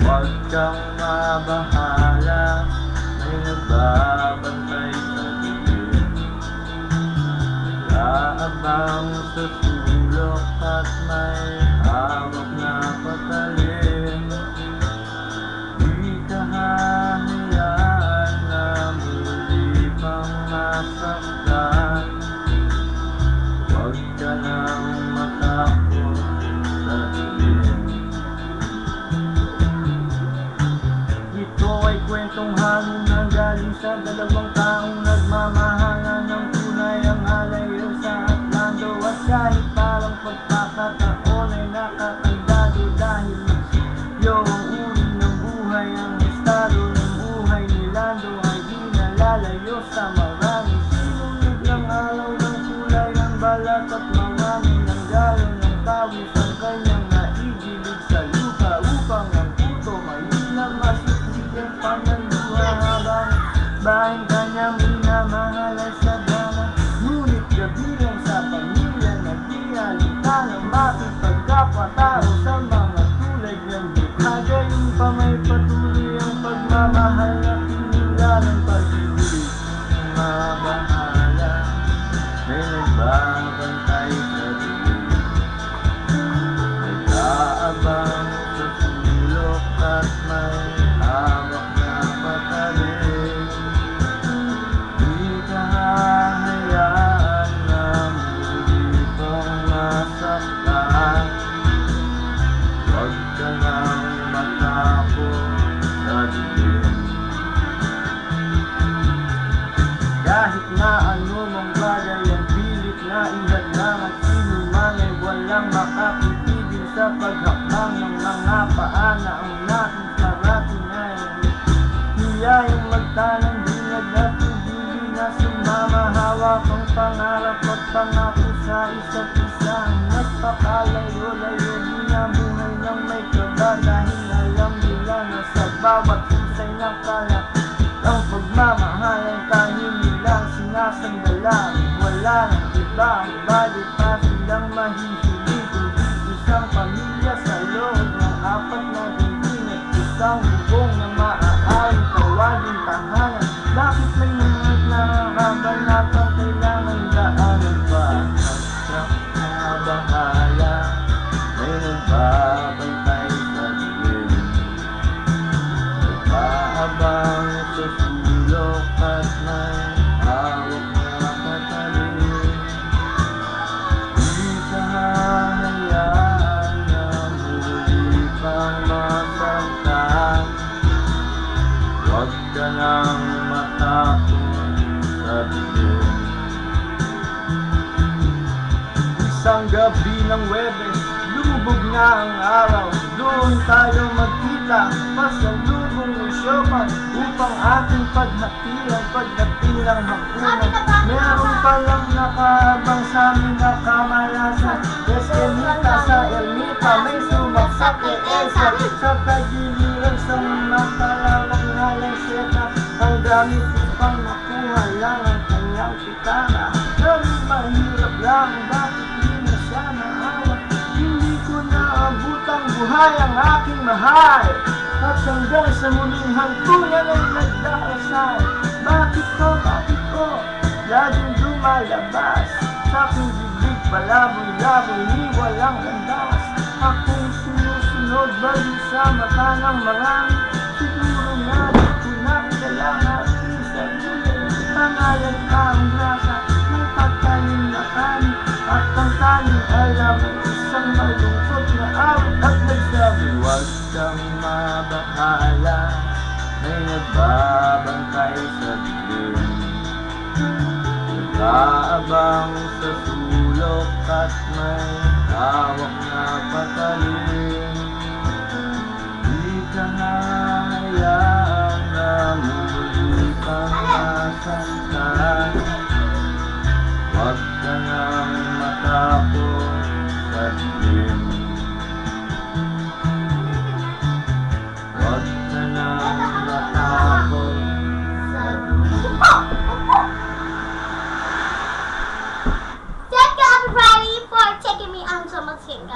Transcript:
Huwag kang mabahala, may nagbabantay sa dilim. Laabang sa sulok at may hawak na patalim. Di ka hahayaan na muli pang masaktan. Huwag ka nang matakot sa dilim. Ito ay kwentong hangin na galing sa dalawang taong nagmamahalan. Ng tunay ang halayo sa Atlando. At kahit parang pagkakataon ay nakakandado. Dahil yung ang uri ng buhay, ang estado ng buhay ni Lando ay di nalalayo sa marami. Sinunod ng araw ng kulay ng balat at marami ng galon ng pawis ang kanyang naigilig sa lupa upang ang puto mainam masukli ang pananluha habang bahing kanyang minamahal ay sa drama. Ngunit gabi lang sa pamilya nag-ialita ng makipagkapwa-tao sa mga tulad ng dukha. Gayon pa may patuloy ang pagmamahal na pinula ng pag-ibig. Mabahala, may nagbabantay sa dilim. Nag-aabang sa sulok at may hawak na patalim. Di ka hahayaan na muli pang masaktan. Huwag ka nang matakot sa dilim. Kahit na anumang bagay ang pilit na ihadlang at sino man ay walang makapitigil sa paghakbang ng mga paa na ang nais parating ay hiyayang magtanang binag at hindi na sumama. Hawak ang pangarap at pangako sa isa't isa. Nagpakalayo-layo binabuhay ng may kaba dahil alam nila na sa bawat husay ng kalat ang pagmamahal ay tayo nilang sinasandala. Wala nang iba, balit pa silang mahihilig. Isang pamilya sa loob ng apat na dingding at isang bubong na maaaring tawagin tahanan. Bakit may mga nakakabanatang kailangan daanan pa? At nakabahala, may nagbabantay sa dilim. Nagpaabang sa sulok at may hawak na patalim. Di ka hahayaan na muli pang masaktan. Huwag ka nang matakot sa dilim. Isang gabi ng Webes, lumubog na ang araw. Doon tayo magkita, pasalubong ng siopan upang ating paghati ang pagdating ng hapunan. Meron palang nakaabang sa amin na kamalasan. Eskenita sa ermita, may sumaksak kay Elsa. Sa tagiliran sa makalawang halayseta, ang gamit upang makuha lang ang kanyang pitara. Naging mahirap lang, bakit di na siya naawa? Hindi ko naabot ang buhay ang aking mahal. At hanggang sa muling hantungan ay nagdarasal. Bakit ko, laging lumalabas sa aking bibig palaboy-laboy ni walang landas. Akong sinusunod balik sa mata ng marami. Siguro nga di ko na kailangan isabihin. Pangalan ang nasa may pagkalim na kanin. At ang kanin alam ay isang malungkot na awit. At nagsabi, huwag kang mabahala, may nagbabantay sa dilim. Nag-aabang sa sulok at may hawak na patalim. Di ka hahayaan na muli pang masaktan. Huwag ka nang matakot sa dilim. Huwag ka nang matakot sa dilim. Thank you everybody for taking me on so much here.